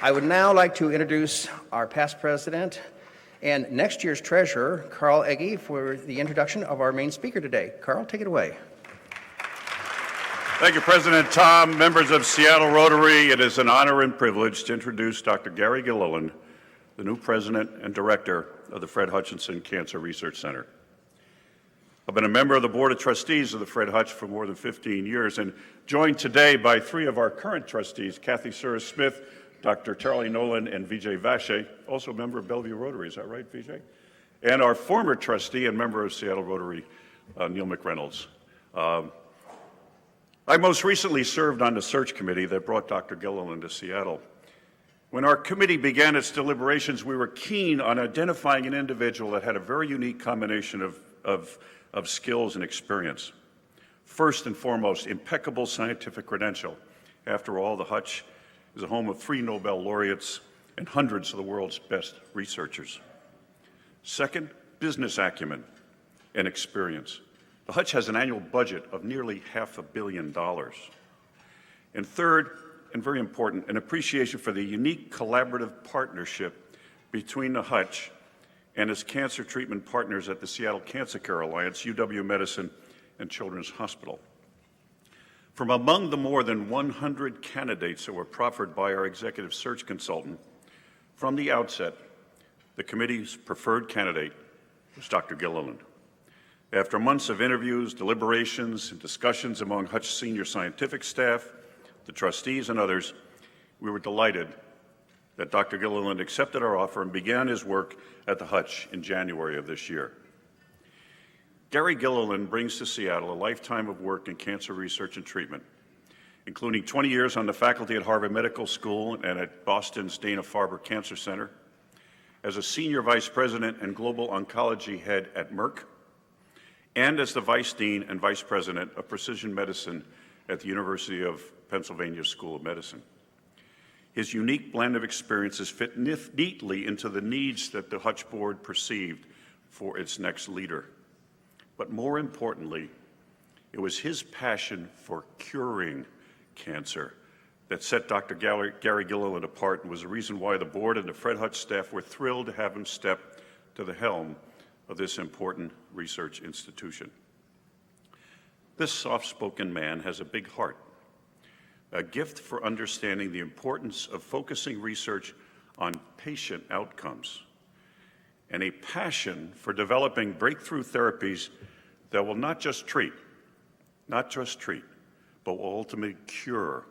I would now like to introduce our past president and next year's treasurer, Carl Egge, for the introduction of our main speaker today. Carl, take it away. Thank you, President Tom. Members of Seattle Rotary, it is an honor and privilege to introduce Dr. Gary Gilliland, the new president and director of the Fred Hutchinson Cancer Research Center. I've been a member of the Board of Trustees of the Fred Hutch for more than 15 years and joined today by three of our current trustees, Kathy Suris-Smith, Dr. Charlie Nolan, and Vijay Vache, also a member of Bellevue Rotary, is that right, Vijay? And our former trustee and member of Seattle Rotary, Neil McReynolds. I most recently served on the search committee that brought Dr. Gilliland to Seattle. When our committee began its deliberations, we were keen on identifying an individual that had a very unique combination of skills and experience. First and foremost, impeccable scientific credential. After all, the Hutch is a home of 3 Nobel laureates and hundreds of the world's best researchers. Second, business acumen and experience. The Hutch has an annual budget of nearly $500 million. And third, and very important, an appreciation for the unique collaborative partnership between the Hutch and its cancer treatment partners at the Seattle Cancer Care Alliance, UW Medicine, and Children's Hospital. From among the more than 100 candidates that were proffered by our executive search consultant, from the outset, the committee's preferred candidate was Dr. Gilliland. After months of interviews, deliberations, and discussions among Hutch senior scientific staff, the trustees, and others, we were delighted that Dr. Gilliland accepted our offer and began his work at the Hutch in January of this year. Gary Gilliland brings to Seattle a lifetime of work in cancer research and treatment, including 20 years on the faculty at Harvard Medical School and at Boston's Dana-Farber Cancer Center, as a senior vice president and global oncology head at Merck, and as the vice dean and vice president of precision medicine at the University of Pennsylvania School of Medicine. His unique blend of experiences fit neatly into the needs that the Hutch board perceived for its next leader. But more importantly, it was his passion for curing cancer that set Dr. Gary Gilliland apart and was the reason why the board and the Fred Hutch staff were thrilled to have him step to the helm of this important research institution. This soft-spoken man has a big heart, a gift for understanding the importance of focusing research on patient outcomes, and a passion for developing breakthrough therapies that will not just treat, but will ultimately cure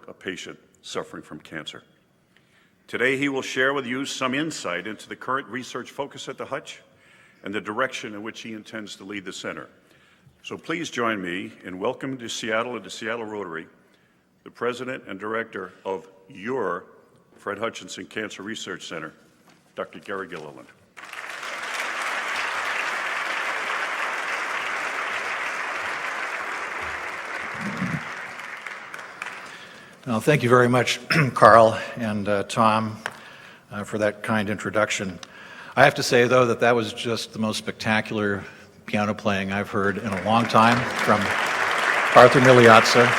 a patient suffering from cancer. Today, he will share with you some insight into the current research focus at the Hutch and the direction in which he intends to lead the center. So please join me in welcoming to Seattle and to Seattle Rotary the president and director of your Fred Hutchinson Cancer Research Center, Dr. Gary Gilliland. Well, thank you very much, Carl and Tom, for that kind introduction. I have to say, though, that was just the most spectacular piano playing I've heard in a long time from Arthur Miliazza.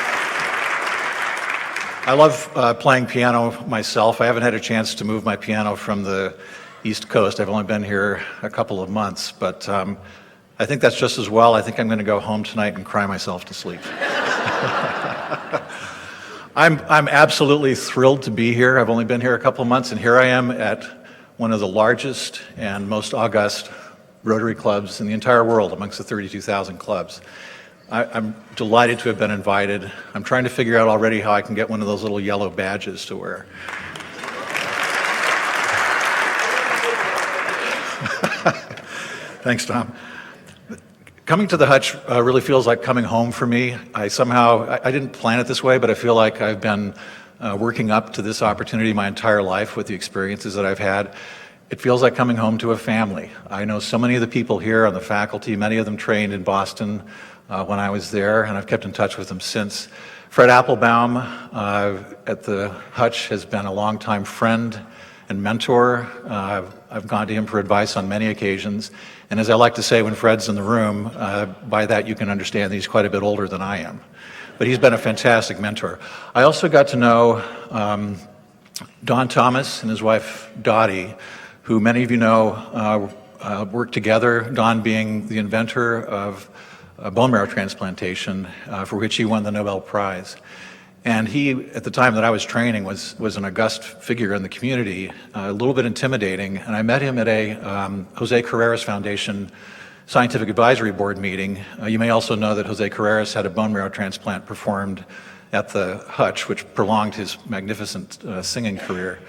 I love playing piano myself. I haven't had a chance to move my piano from the East Coast. I've only been here a couple of months, but I think that's just as well. I think I'm going to go home tonight and cry myself to sleep. I'm absolutely thrilled to be here. I've only been here a couple of months, and here I am at one of the largest and most august Rotary clubs in the entire world, amongst the 32,000 clubs. I'm delighted to have been invited. I'm trying to figure out already how I can get one of those little yellow badges to wear. Thanks, Tom. Coming to the Hutch really feels like coming home for me. I didn't plan it this way, but I feel like I've been working up to this opportunity my entire life with the experiences that I've had. It feels like coming home to a family. I know so many of the people here on the faculty, many of them trained in Boston when I was there, and I've kept in touch with them since. Fred Applebaum at the Hutch has been a longtime friend and mentor. I've gone to him for advice on many occasions. And as I like to say when Fred's in the room, by that you can understand that he's quite a bit older than I am. But he's been a fantastic mentor. I also got to know Don Thomas and his wife Dottie, who many of you know worked together, Don being the inventor of bone marrow transplantation, for which he won the Nobel Prize. And he, at the time that I was training, was an august figure in the community, a little bit intimidating. And I met him at a Jose Carreras Foundation Scientific Advisory Board meeting. You may also know that Jose Carreras had a bone marrow transplant performed at the Hutch, which prolonged his magnificent singing career.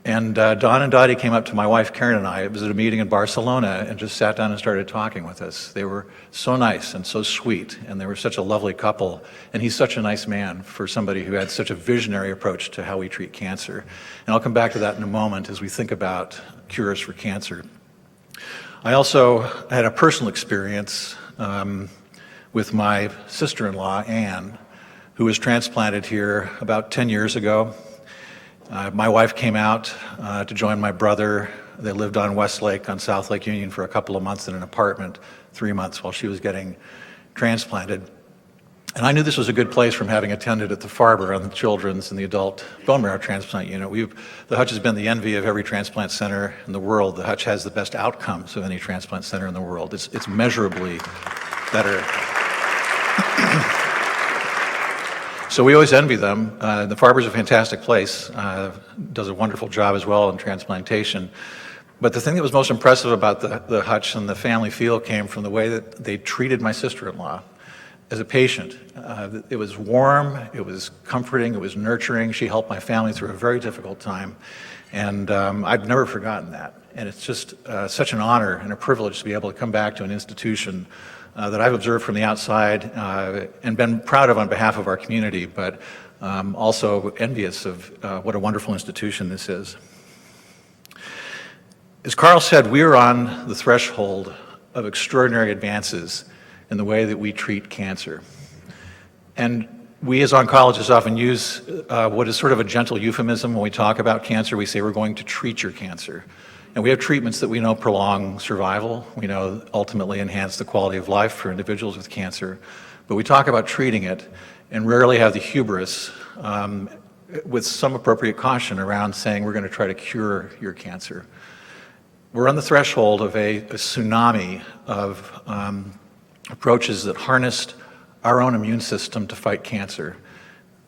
And Don and Dottie came up to my wife Karen and I. It was at a meeting in Barcelona, and just sat down and started talking with us. They were so nice and so sweet, and they were such a lovely couple. And he's such a nice man for somebody who had such a visionary approach to how we treat cancer. And I'll come back to that in a moment as we think about cures for cancer. I also had a personal experience with my sister-in-law, Anne, who was transplanted here about 10 years ago. My wife came out to join my brother. They lived on Westlake on South Lake Union for a couple of months in an apartment, 3 months while she was getting transplanted. And I knew this was a good place from having attended at the Farber on the children's and the adult bone marrow transplant unit. The Hutch has been the envy of every transplant center in the world. The Hutch has the best outcomes of any transplant center in the world. It's measurably better. So we always envy them. The Farber's a fantastic place, does a wonderful job as well in transplantation. But the thing that was most impressive about the Hutch and the family feel came from the way that they treated my sister-in-law as a patient. It was warm, it was comforting, it was nurturing. She helped my family through a very difficult time. And I've never forgotten that. And it's just such an honor and a privilege to be able to come back to an institution that I've observed from the outside and been proud of on behalf of our community, but also envious of what a wonderful institution this is. As Carl said, we are on the threshold of extraordinary advances in the way that we treat cancer. And we as oncologists often use what is sort of a gentle euphemism when we talk about cancer. We say we're going to treat your cancer. And we have treatments that we know prolong survival, we know ultimately enhance the quality of life for individuals with cancer, but we talk about treating it and rarely have the hubris with some appropriate caution around saying we're going to try to cure your cancer. We're on the threshold of a tsunami of approaches that harnessed our own immune system to fight cancer.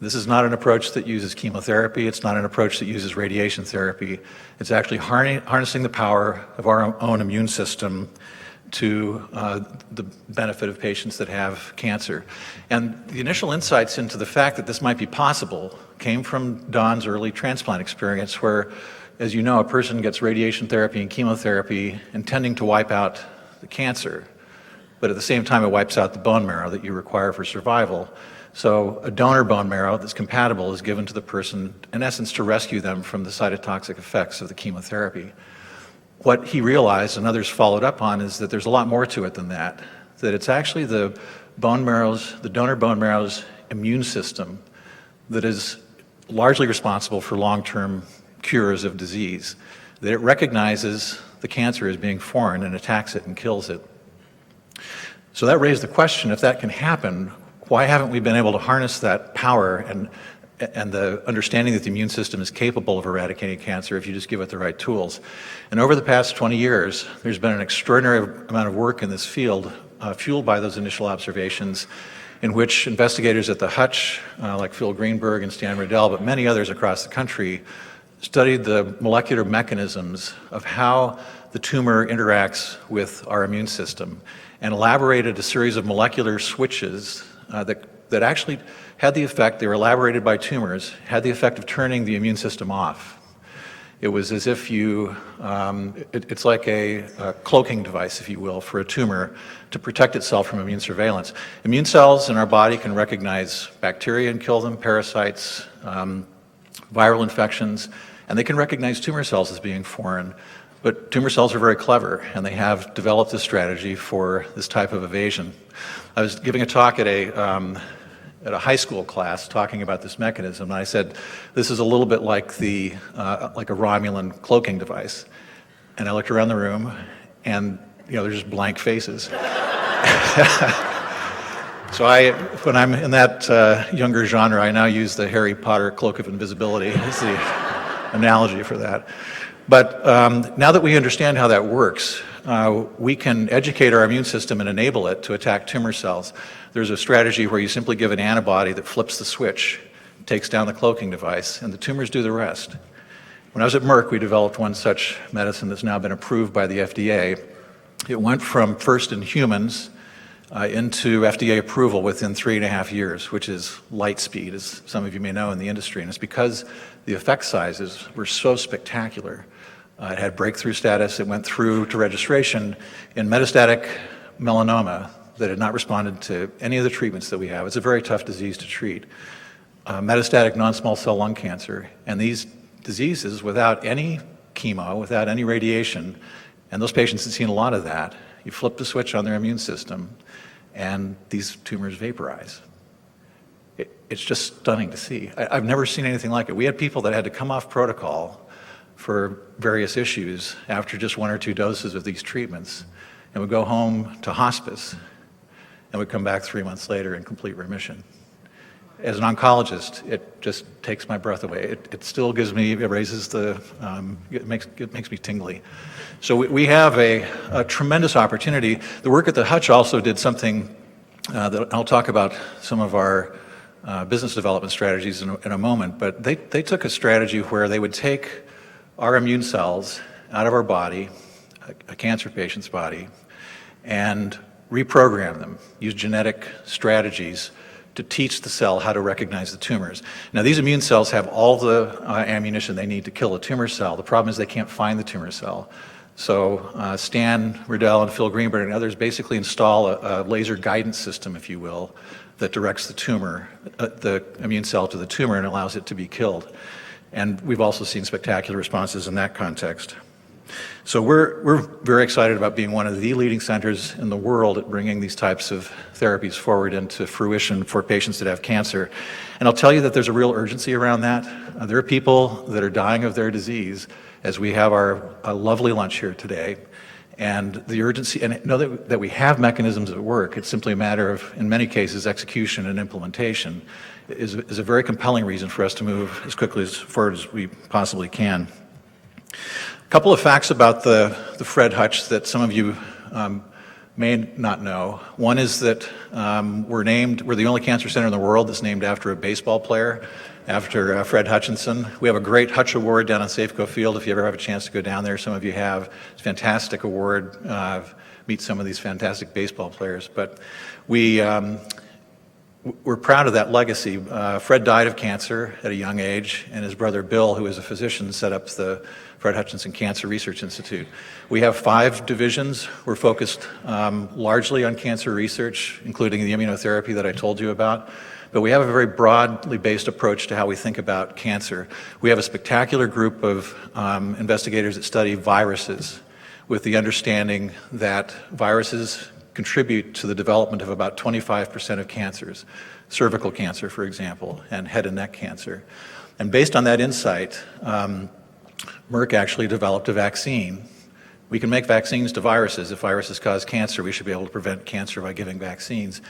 This is not an approach that uses chemotherapy. It's not an approach that uses radiation therapy. It's actually harnessing the power of our own immune system to the benefit of patients that have cancer. And the initial insights into the fact that this might be possible came from Don's early transplant experience where, as you know, a person gets radiation therapy and chemotherapy intending to wipe out the cancer, but at the same time it wipes out the bone marrow that you require for survival. So a donor bone marrow that's compatible is given to the person, in essence, to rescue them from the cytotoxic effects of the chemotherapy. What he realized, and others followed up on, is that there's a lot more to it than that it's actually the donor bone marrow's immune system that is largely responsible for long-term cures of disease, that it recognizes the cancer as being foreign and attacks it and kills it. So that raised the question, if that can happen, why haven't we been able to harness that power and the understanding that the immune system is capable of eradicating cancer if you just give it the right tools? And over the past 20 years, there's been an extraordinary amount of work in this field, fueled by those initial observations, in which investigators at the Hutch, like Phil Greenberg and Stan Riddell, but many others across the country, studied the molecular mechanisms of how the tumor interacts with our immune system and elaborated a series of molecular switches that actually had the effect, they were elaborated by tumors, had the effect of turning the immune system off. It was as if it's like a cloaking device, if you will, for a tumor to protect itself from immune surveillance. Immune cells in our body can recognize bacteria and kill them, parasites, viral infections, and they can recognize tumor cells as being foreign. But tumor cells are very clever, and they have developed a strategy for this type of evasion. I was giving a talk at a high school class talking about this mechanism, and I said, this is a little bit like like a Romulan cloaking device. And I looked around the room, and there's just blank faces. So when I'm in that younger genre, I now use the Harry Potter cloak of invisibility. analogy for that. But now that we understand how that works, we can educate our immune system and enable it to attack tumor cells. There's a strategy where you simply give an antibody that flips the switch, takes down the cloaking device, and the tumors do the rest. When I was at Merck, we developed one such medicine that's now been approved by the FDA. It went from first in humans into FDA approval within 3.5 years, which is light speed, as some of you may know in the industry. And it's because the effect sizes were so spectacular. It had breakthrough status. It went through to registration in metastatic melanoma that had not responded to any of the treatments that we have. It's a very tough disease to treat. Metastatic non-small cell lung cancer. And these diseases, without any chemo, without any radiation, and those patients had seen a lot of that, you flip the switch on their immune system, and these tumors vaporize. It's just stunning to see. I've never seen anything like it. We had people that had to come off protocol for various issues after just 1 or 2 doses of these treatments, and would go home to hospice and would come back 3 months later in complete remission. As an oncologist, it just takes my breath away. It still gives me, it raises the, it makes me tingly. So we have a tremendous opportunity. The work at the Hutch also did something that I'll talk about some of our business development strategies in a moment, but they took a strategy where they would take our immune cells out of our body, a cancer patient's body, and reprogram them, use genetic strategies to teach the cell how to recognize the tumors. Now, these immune cells have all the ammunition they need to kill a tumor cell. The problem is they can't find the tumor cell. So Stan Riddell and Phil Greenberg and others basically install a laser guidance system, if you will, that directs the tumor, the immune cell to the tumor and allows it to be killed. And we've also seen spectacular responses in that context. So we're very excited about being one of the leading centers in the world at bringing these types of therapies forward into fruition for patients that have cancer. And I'll tell you that there's a real urgency around that. There are people that are dying of their disease as we have our lovely lunch here today. And the urgency, and know that we have mechanisms at work. It's simply a matter of, in many cases, execution and implementation is a very compelling reason for us to move as quickly forward as we possibly can. A couple of facts about the Fred Hutch that some of you may not know. One is that we're the only cancer center in the world that's named after a baseball player, after Fred Hutchinson. We have a great Hutch Award down on Safeco Field if you ever have a chance to go down there. Some of you have. It's a fantastic award. Meet some of these fantastic baseball players. But we're proud of that legacy. Fred died of cancer at a young age, and his brother Bill, who is a physician, set up the Fred Hutchinson Cancer Research Institute. We have 5 divisions. We're focused largely on cancer research, including the immunotherapy that I told you about. But we have a very broadly based approach to how we think about cancer. We have a spectacular group of investigators that study viruses with the understanding that viruses contribute to the development of about 25% of cancers, cervical cancer, for example, and head and neck cancer. And based on that insight, Merck actually developed a vaccine. We can make vaccines to viruses. If viruses cause cancer, we should be able to prevent cancer by giving vaccines.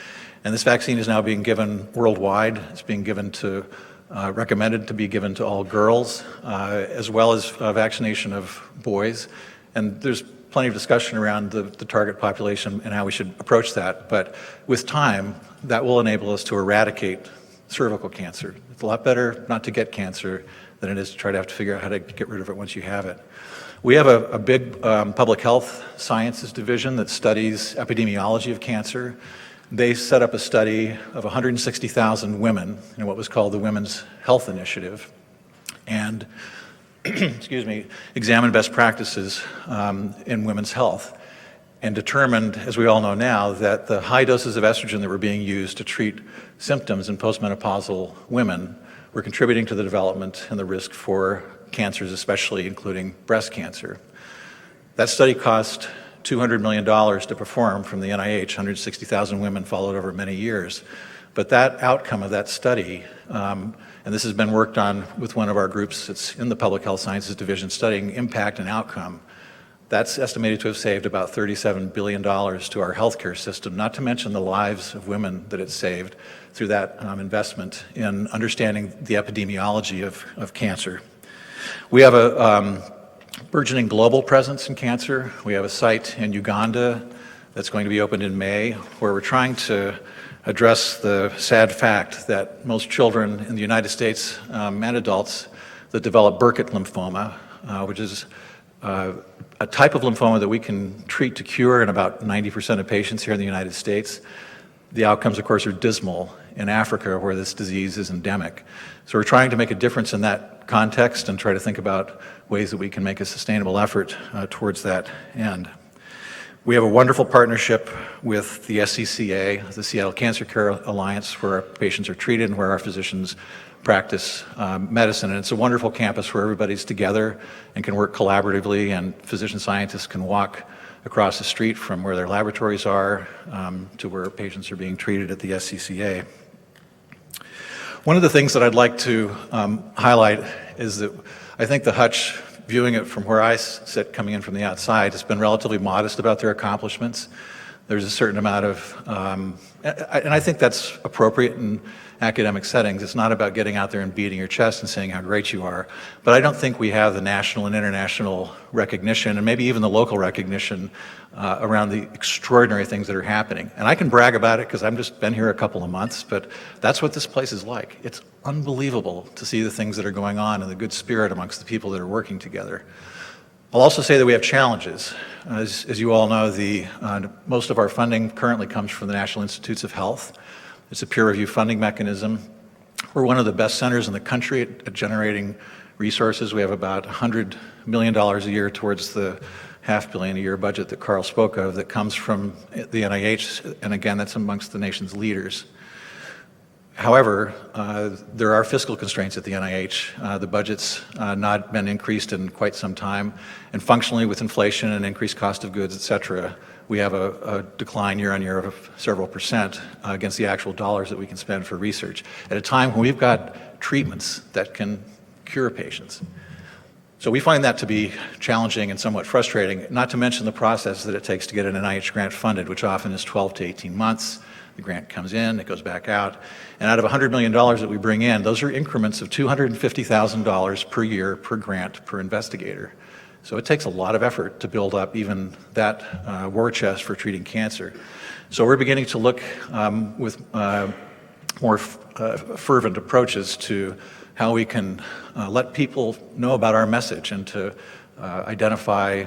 And this vaccine is now being given worldwide. It's being given to, recommended to be given to all girls, as well as vaccination of boys. And there's plenty of discussion around the target population and how we should approach that. But with time, that will enable us to eradicate cervical cancer. It's a lot better not to get cancer than it is to try to have to figure out how to get rid of it once you have it. We have a big public health sciences division that studies epidemiology of cancer. They set up a study of 160,000 women in what was called the Women's Health Initiative, and excuse me, examined best practices in women's health, and determined, as we all know now, that the high doses of estrogen that were being used to treat symptoms in postmenopausal women were contributing to the development and the risk for cancers, especially including breast cancer. That study cost $200 million to perform from the NIH. 160,000 women followed over many years. But that outcome of that study, and this has been worked on with one of our groups that's in the Public Health Sciences Division studying impact and outcome, that's estimated to have saved about $37 billion to our healthcare system, not to mention the lives of women that it's saved through that investment in understanding the epidemiology of cancer. We have a burgeoning global presence in cancer. We have a site in Uganda that's going to be opened in May, where we're trying to address the sad fact that most children in the United States and adults that develop Burkitt lymphoma, which is a type of lymphoma that we can treat to cure in about 90% of patients here in the United States. The outcomes, of course, are dismal in Africa, where this disease is endemic. So we're trying to make a difference in that context and try to think about ways that we can make a sustainable effort towards that end. We have a wonderful partnership with the SCCA, the Seattle Cancer Care Alliance, where our patients are treated and where our physicians practice medicine. And it's a wonderful campus where everybody's together and can work collaboratively, and physician scientists can walk across the street from where their laboratories are to where patients are being treated at the SCCA. One of the things that I'd like to highlight is that I think the Hutch, viewing it from where I sit coming in from the outside, has been relatively modest about their accomplishments. There's a certain amount of, and I think that's appropriate in academic settings. It's not about getting out there and beating your chest and saying how great you are, but I don't think we have the national and international recognition, and maybe even the local recognition around the extraordinary things that are happening. And I can brag about it because I've just been here a couple of months, but that's what this place is like. It's unbelievable to see the things that are going on and the good spirit amongst the people that are working together. I'll also say that we have challenges. As you all know, most of our funding currently comes from the National Institutes of Health. It's a peer review funding mechanism. We're one of the best centers in the country at generating resources. We have about $100 million a year towards the $500 million a year budget that Carl spoke of that comes from the NIH, and again, that's amongst the nation's leaders. However, there are fiscal constraints at the NIH. The budget's not been increased in quite some time, and functionally with inflation and increased cost of goods, et cetera, we have a decline year on year of several percent against the actual dollars that we can spend for research at a time when we've got treatments that can cure patients. So we find that to be challenging and somewhat frustrating, not to mention the process that it takes to get an NIH grant funded, which often is 12 to 18 months. The grant comes in, it goes back out, and out of $100 million that we bring in, those are increments of $250,000 per year per grant per investigator. So it takes a lot of effort to build up even that war chest for treating cancer. So we're beginning to look with more fervent approaches to how we can let people know about our message and to identify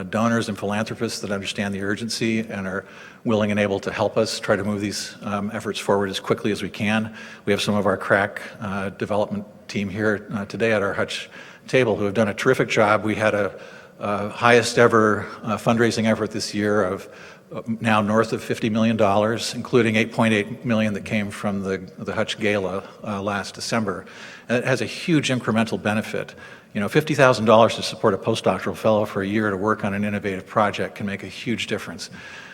donors and philanthropists that understand the urgency and are willing and able to help us try to move these efforts forward as quickly as we can. We have some of our crack development team here today at our Hutch table who have done a terrific job. We had a highest ever fundraising effort this year of now north of $50 million, including $8.8 million that came from the Hutch Gala last December. And it has a huge incremental benefit. You know, $50,000 to support a postdoctoral fellow for a year to work on an innovative project can make a huge difference.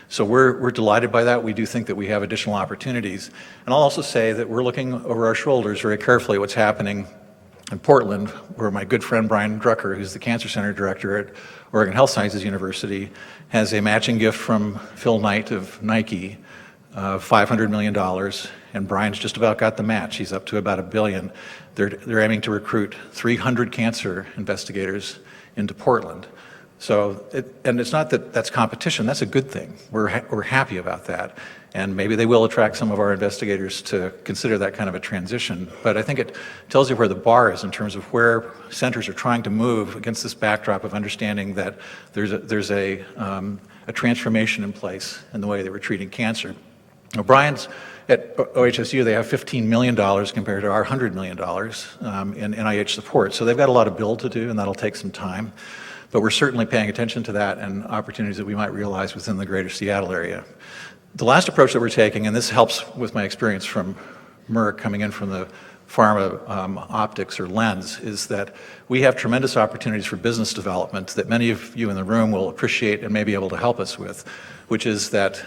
So we're delighted by that. We do think that we have additional opportunities. And I'll also say that we're looking over our shoulders very carefully at what's happening in Portland, where my good friend Brian Drucker, who's the Cancer Center Director at Oregon Health Sciences University, has a matching gift from Phil Knight of Nike of $500 million, and Brian's just about got the match. He's up to about $1 billion. They're aiming to recruit 300 cancer investigators into Portland. So, and it's not that that's competition, that's a good thing. We're happy about that. And maybe they will attract some of our investigators to consider that kind of a transition. But I think it tells you where the bar is in terms of where centers are trying to move against this backdrop of understanding that there's a transformation in place in the way that we're treating cancer. Now, Brian's at OHSU, they have $15 million compared to our $100 million in NIH support. So they've got a lot of build to do, and that'll take some time. But we're certainly paying attention to that and opportunities that we might realize within the greater Seattle area. The last approach that we're taking, and this helps with my experience from Merck coming in from the pharma optics or lens, is that we have tremendous opportunities for business development that many of you in the room will appreciate and may be able to help us with, which is that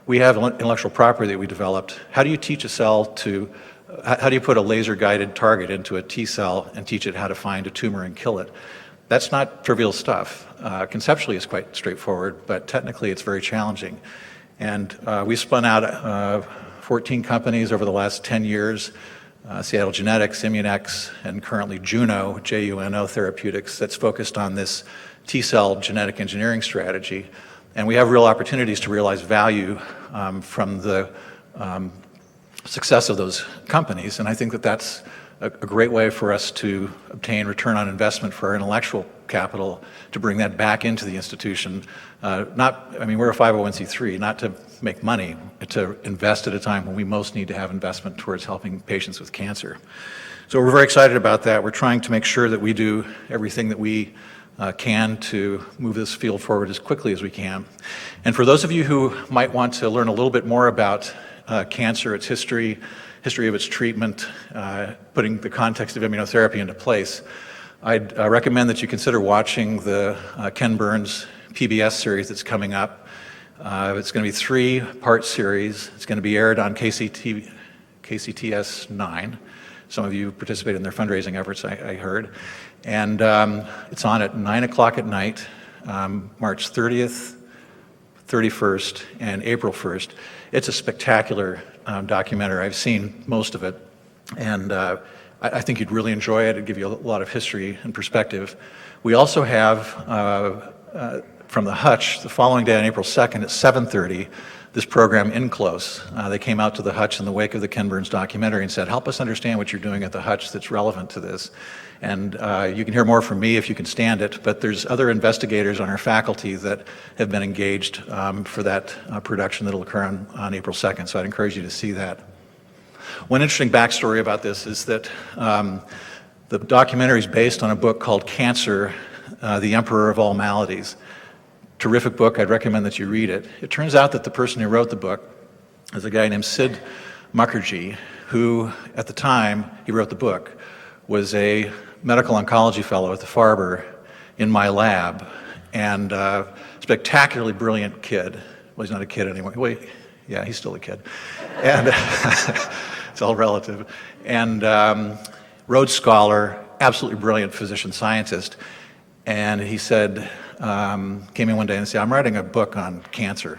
we have intellectual property that we developed. How do you teach a cell to, how do you put a laser-guided target into a T cell and teach it how to find a tumor and kill it? That's not trivial stuff. Conceptually, it's quite straightforward, but technically it's very challenging. And we spun out 14 companies over the last 10 years. Seattle Genetics, Immunex, and currently Juno, Juno Therapeutics, that's focused on this T-cell genetic engineering strategy. And we have real opportunities to realize value from the success of those companies. And I think that that's a great way for us to obtain return on investment for our intellectual capital, to bring that back into the institution. We're a 501c3, not to make money, to invest at a time when we most need to have investment towards helping patients with cancer. So we're very excited about that. We're trying to make sure that we do everything that we can to move this field forward as quickly as we can. And for those of you who might want to learn a little bit more about cancer, its history of its treatment, putting the context of immunotherapy into place, I'd recommend that you consider watching the Ken Burns PBS series that's coming up. It's going to be a 3-part series. It's going to be aired on KCTS 9. Some of you participated in their fundraising efforts, I heard. And it's on at 9 o'clock at night, March 30th, 31st, and April 1st. It's a spectacular documentary. I've seen most of it, and I think you'd really enjoy it. It'd give you a lot of history and perspective. We also have, from the Hutch, the following day on April 2nd at 7:30, this program In Close. They came out to the Hutch in the wake of the Ken Burns documentary and said, help us understand what you're doing at the Hutch that's relevant to this. And you can hear more from me if you can stand it, but there's other investigators on our faculty that have been engaged for that production that'll occur on April 2nd, so I'd encourage you to see that. One interesting backstory about this is that the documentary is based on a book called Cancer, the Emperor of All Maladies. Terrific book. I'd recommend that you read it. It turns out that the person who wrote the book is a guy named Sid Mukherjee, who, at the time he wrote the book, was a medical oncology fellow at the Farber in my lab, and a spectacularly brilliant kid. Well, he's not a kid anymore. Wait, yeah, he's still a kid. And it's all relative. And Rhodes Scholar, absolutely brilliant physician scientist. And he said, came in one day and said, I'm writing a book on cancer.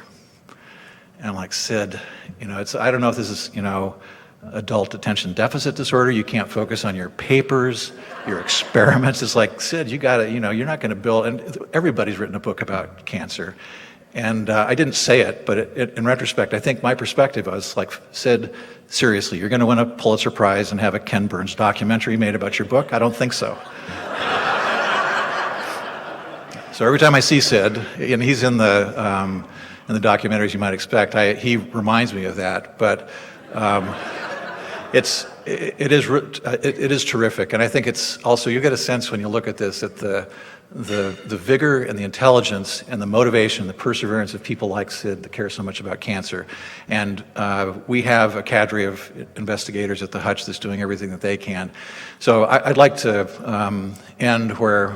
And I'm like, Sid, I don't know if this is, adult attention deficit disorder. You can't focus on your papers, your experiments. It's like, Sid, you gotta, you're not gonna build, and everybody's written a book about cancer. And I didn't say it, but in retrospect, I think my perspective was like, Sid, seriously, you're gonna win a Pulitzer Prize and have a Ken Burns documentary made about your book? I don't think so. So every time I see Sid, and he's in the documentaries you might expect, he reminds me of that. But it is terrific, and I think it's also, you get a sense when you look at this that the vigor and the intelligence and the motivation, the perseverance of people like Sid that care so much about cancer. And we have a cadre of investigators at the Hutch that's doing everything that they can. So I'd like to end where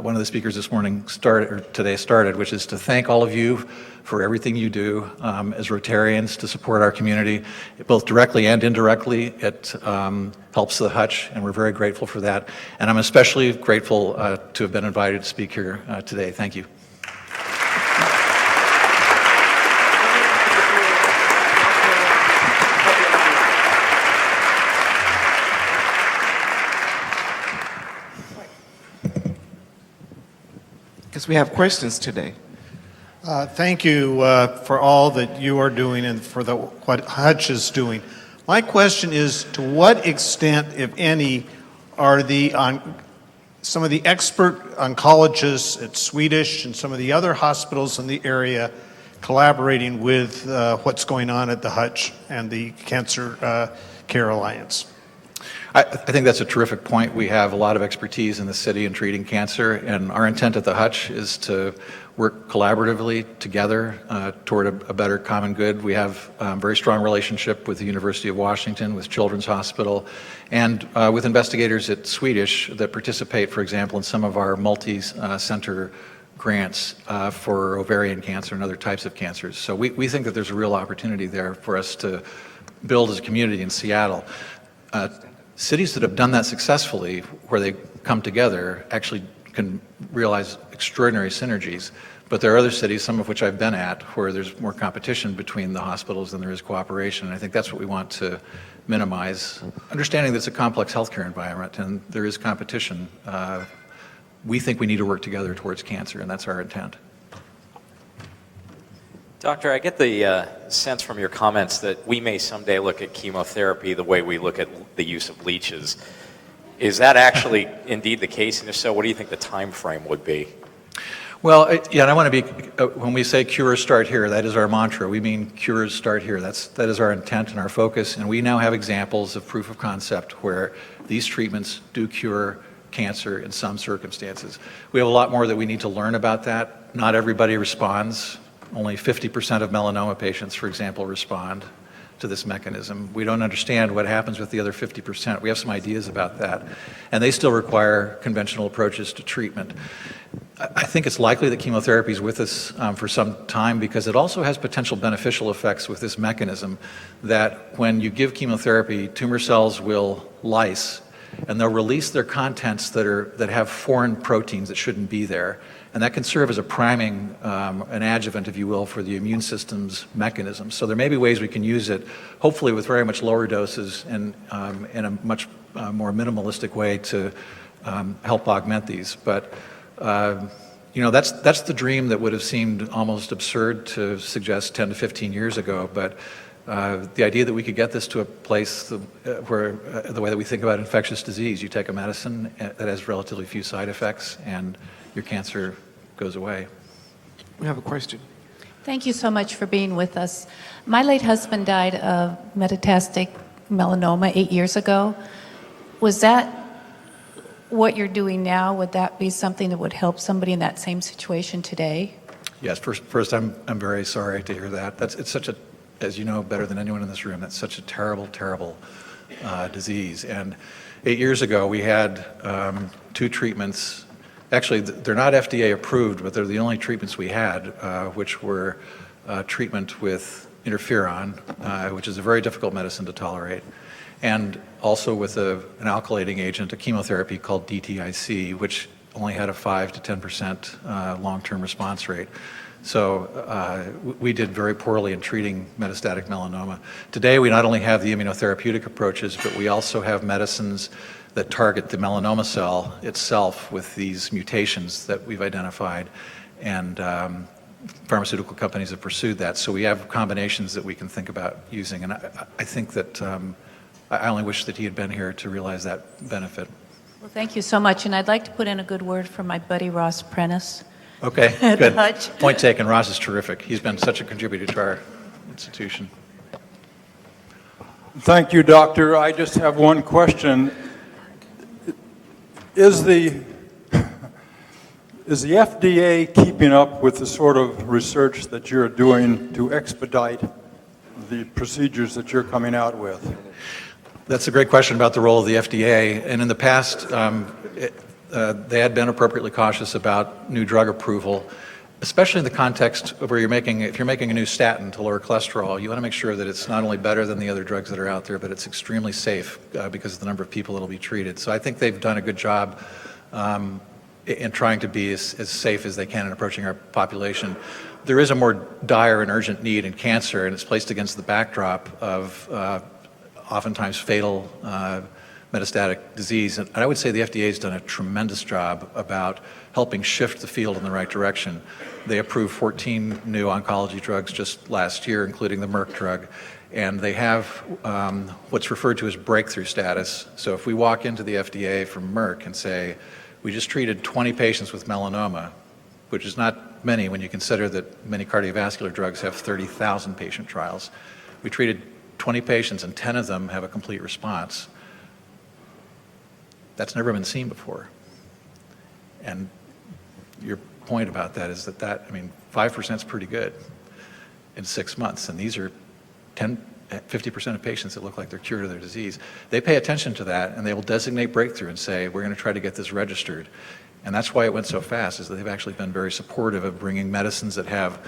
one of the speakers this morning started, which is to thank all of you for everything you do as Rotarians to support our community, both directly and indirectly. It helps the Hutch, and we're very grateful for that. And I'm especially grateful to have been invited to speak here today. Thank you. Because we have questions today. Thank you for all that you are doing and for what Hutch is doing. My question is, to what extent, if any, are some of the expert oncologists at Swedish and some of the other hospitals in the area collaborating with what's going on at the Hutch and the Cancer Care Alliance? I think that's a terrific point. We have a lot of expertise in the city in treating cancer, and our intent at the Hutch is to work collaboratively together toward a better common good. We have a very strong relationship with the University of Washington, with Children's Hospital, and with investigators at Swedish that participate, for example, in some of our multi-center grants for ovarian cancer and other types of cancers. So we think that there's a real opportunity there for us to build as a community in Seattle. Cities that have done that successfully, where they come together, actually can realize extraordinary synergies. But there are other cities, some of which I've been at, where there's more competition between the hospitals than there is cooperation. And I think that's what we want to minimize. Understanding that it's a complex healthcare environment and there is competition, we think we need to work together towards cancer, and that's our intent. Doctor, I get the sense from your comments that we may someday look at chemotherapy the way we look at the use of leeches. Is that actually indeed the case? And if so, what do you think the time frame would be? Well, yeah, and I want to be, when we say cures start here, that is our mantra. We mean cures start here. That is our intent and our focus. And we now have examples of proof of concept where these treatments do cure cancer in some circumstances. We have a lot more that we need to learn about that. Not everybody responds. Only 50% of melanoma patients, for example, respond to this mechanism. We don't understand what happens with the other 50%. We have some ideas about that. And they still require conventional approaches to treatment. I think it's likely that chemotherapy is with us for some time because it also has potential beneficial effects with this mechanism that when you give chemotherapy, tumor cells will lyse and they'll release their contents that have foreign proteins that shouldn't be there. And that can serve as a priming, an adjuvant, if you will, for the immune system's mechanism. So there may be ways we can use it, hopefully with very much lower doses and in a much more minimalistic way to help augment these. But that's the dream that would have seemed almost absurd to suggest 10 to 15 years ago. But the idea that we could get this to a place where the way that we think about infectious disease, you take a medicine that has relatively few side effects and your cancer goes away. We have a question. Thank you so much for being with us. My late husband died of metastatic melanoma 8 years ago. Was that what you're doing now? Would that be something that would help somebody in that same situation today? Yes, first I'm very sorry to hear that. It's such a, as you know better than anyone in this room, that's such a terrible, terrible disease. And 8 years ago we had 2 treatments. Actually, they're not FDA approved, but they're the only treatments we had, which were treatment with interferon, which is a very difficult medicine to tolerate, and also with an alkylating agent, a chemotherapy called DTIC, which only had a 5 to 10% long-term response rate. So we did very poorly in treating metastatic melanoma. Today, we not only have the immunotherapeutic approaches, but we also have medicines that target the melanoma cell itself with these mutations that we've identified. And pharmaceutical companies have pursued that. So we have combinations that we can think about using. And I think that I only wish that he had been here to realize that benefit. Well, thank you so much. And I'd like to put in a good word for my buddy Ross Prentice. Okay, At good. Hutch. Point taken. Ross is terrific. He's been such a contributor to our institution. Thank you, Doctor. I just have one question. Is the FDA keeping up with the sort of research that you're doing to expedite the procedures that you're coming out with? That's a great question about the role of the FDA. And in the past, they had been appropriately cautious about new drug approval, especially in the context of where if you're making a new statin to lower cholesterol, you want to make sure that it's not only better than the other drugs that are out there, but it's extremely safe because of the number of people that will be treated. So I think they've done a good job in trying to be as safe as they can in approaching our population. There is a more dire and urgent need in cancer, and it's placed against the backdrop of oftentimes fatal metastatic disease. And I would say the FDA has done a tremendous job about helping shift the field in the right direction. They approved 14 new oncology drugs just last year, including the Merck drug, and they have what's referred to as breakthrough status. So if we walk into the FDA from Merck and say, we just treated 20 patients with melanoma, which is not many when you consider that many cardiovascular drugs have 30,000 patient trials. We treated 20 patients and 10 of them have a complete response. That's never been seen before. And your point about that is that 5% is pretty good in 6 months. And these are 50% of patients that look like they're cured of their disease. They pay attention to that and they will designate breakthrough and say, we're going to try to get this registered. And that's why it went so fast, is that they've actually been very supportive of bringing medicines that have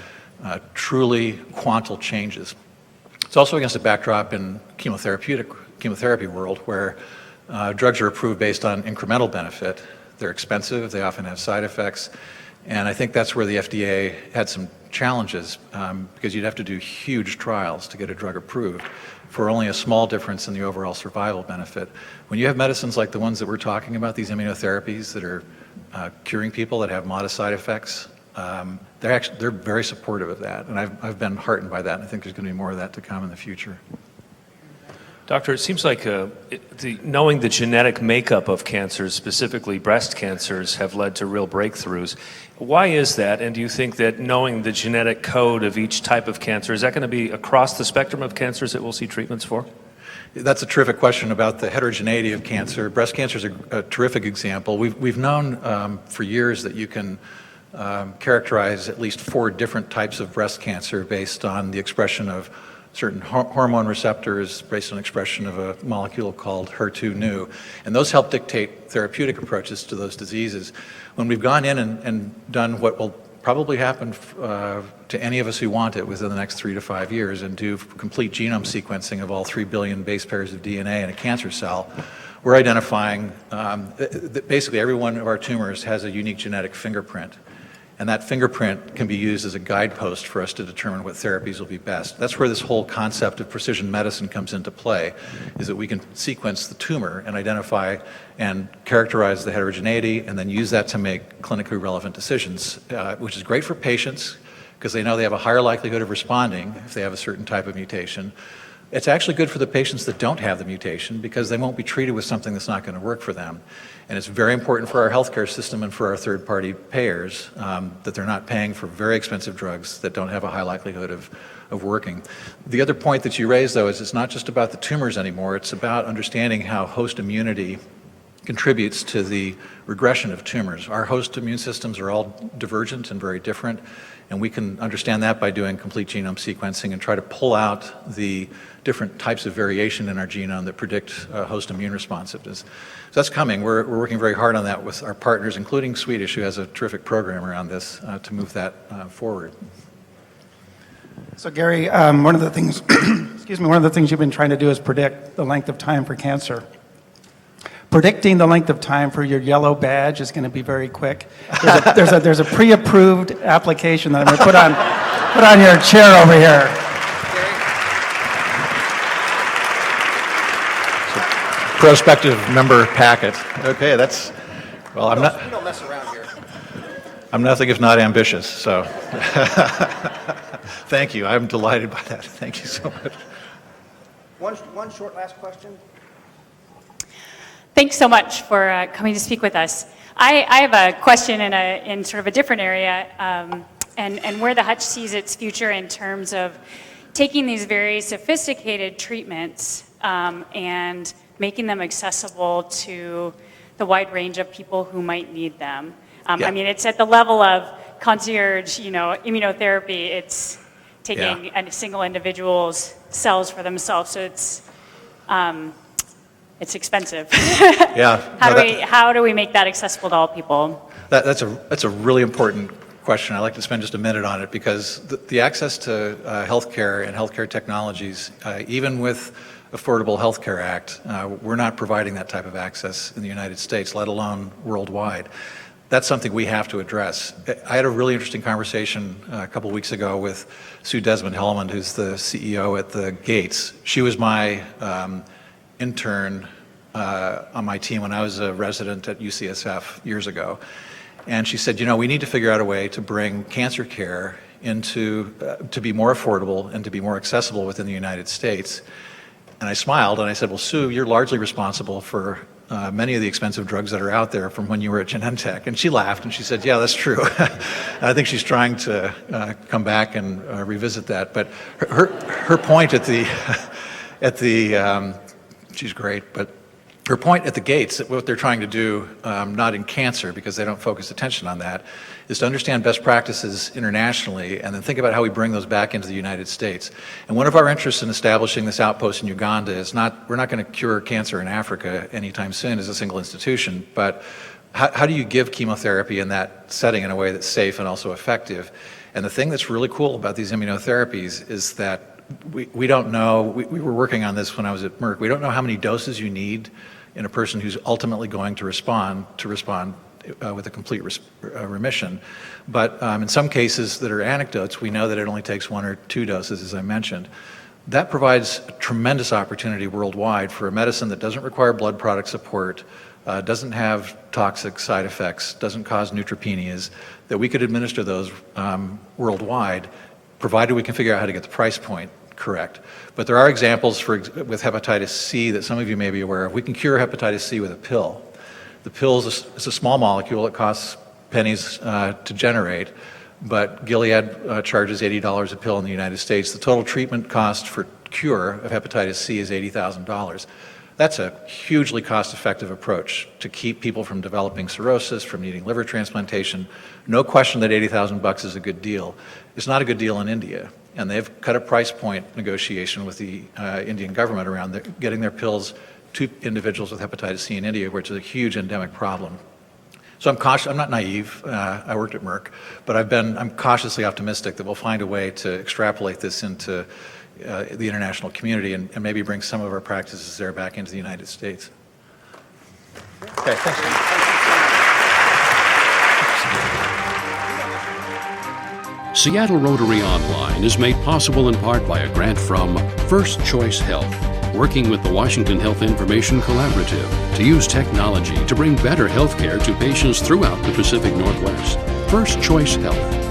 truly quantal changes. It's also against a backdrop in chemotherapy world where drugs are approved based on incremental benefit. They're expensive, they often have side effects, and I think that's where the FDA had some challenges because you'd have to do huge trials to get a drug approved for only a small difference in the overall survival benefit. When you have medicines like the ones that we're talking about, these immunotherapies that are curing people that have modest side effects, they're very supportive of that, and I've been heartened by that, and I think there's going to be more of that to come in the future. Doctor, it seems like knowing the genetic makeup of cancers, specifically breast cancers, have led to real breakthroughs. Why is that? And do you think that knowing the genetic code of each type of cancer, is that going to be across the spectrum of cancers that we'll see treatments for? That's a terrific question about the heterogeneity of cancer. Breast cancer is a terrific example. We've known for years that you can characterize at least 4 different types of breast cancer based on the expression of certain hormone receptors, based on expression of a molecule called HER2/neu, and those help dictate therapeutic approaches to those diseases. When we've gone in and done what will probably happen to any of us who want it within the next 3 to 5 years and do complete genome sequencing of all 3 billion base pairs of DNA in a cancer cell, we're identifying that basically every one of our tumors has a unique genetic fingerprint. And that fingerprint can be used as a guidepost for us to determine what therapies will be best. That's where this whole concept of precision medicine comes into play, is that we can sequence the tumor and identify and characterize the heterogeneity and then use that to make clinically relevant decisions, which is great for patients because they know they have a higher likelihood of responding if they have a certain type of mutation. It's actually good for the patients that don't have the mutation because they won't be treated with something that's not going to work for them. And it's very important for our healthcare system and for our third-party payers that they're not paying for very expensive drugs that don't have a high likelihood of working. The other point that you raised, though, is it's not just about the tumors anymore. It's about understanding how host immunity contributes to the regression of tumors. Our host immune systems are all divergent and very different, and we can understand that by doing complete genome sequencing and try to pull out the different types of variation in our genome that predict host immune responsiveness. So that's coming. We're working very hard on that with our partners, including Swedish, who has a terrific program around this to move that forward. So Gary, one of the things, one of the things you've been trying to do is predict the length of time for cancer. Predicting the length of time for your yellow badge is going to be very quick. There's a pre-approved application that I'm going to put on your chair over here. Prospective member packet. Okay, that's, well, I'm not. We don't mess around here. I'm nothing if not ambitious, so. Thank you. I'm delighted by that. Thank you so much. One short last question. Thanks so much for coming to speak with us. I have a question in sort of a different area, and where the Hutch sees its future in terms of taking these very sophisticated treatments and making them accessible to the wide range of people who might need them. I mean, it's at the level of concierge, immunotherapy. It's taking a single individual's cells for themselves, so it's expensive. How do we make that accessible to all people? That's a really important question. I'd like to spend just a minute on it because the access to healthcare and healthcare technologies, even with Affordable Health Care Act, we're not providing that type of access in the United States, let alone worldwide. That's something we have to address. I had a really interesting conversation a couple weeks ago with Sue Desmond-Hellman, who's the CEO at the Gates. She was my intern on my team when I was a resident at UCSF years ago. And she said, we need to figure out a way to bring cancer care to be more affordable and to be more accessible within the United States. And I smiled and I said, well, Sue, you're largely responsible for many of the expensive drugs that are out there from when you were at Genentech. And she laughed and she said, yeah, that's true. I think she's trying to come back and revisit that. But her point she's great, but her point at the Gates, that what they're trying to do, not in cancer because they don't focus attention on that, is to understand best practices internationally and then think about how we bring those back into the United States. And one of our interests in establishing this outpost in Uganda is we're not going to cure cancer in Africa anytime soon as a single institution, but how do you give chemotherapy in that setting in a way that's safe and also effective? And the thing that's really cool about these immunotherapies is that we don't know, we were working on this when I was at Merck, we don't know how many doses you need in a person who's ultimately going to respond with a complete remission. But in some cases that are anecdotes, we know that it only takes 1 or 2 doses, as I mentioned. That provides a tremendous opportunity worldwide for a medicine that doesn't require blood product support, doesn't have toxic side effects, doesn't cause neutropenias, that we could administer those worldwide, provided we can figure out how to get the price point correct. But there are examples with hepatitis C that some of you may be aware of. We can cure hepatitis C with a pill. The pill is a small molecule. It costs pennies to generate, but Gilead charges $80 a pill in the United States. The total treatment cost for cure of hepatitis C is $80,000. That's a hugely cost-effective approach to keep people from developing cirrhosis, from needing liver transplantation. No question that $80,000 is a good deal. It's not a good deal in India, and they've cut a price point negotiation with the Indian government around getting their pills to individuals with hepatitis C in India, which is a huge endemic problem. So I'm cautious. I'm not naive. I worked at Merck, but I'm cautiously optimistic that we'll find a way to extrapolate this into the international community and maybe bring some of our practices there back into the United States. Okay, thanks. Seattle Rotary Online is made possible in part by a grant from First Choice Health, working with the Washington Health Information Collaborative to use technology to bring better health care to patients throughout the Pacific Northwest. First Choice Health.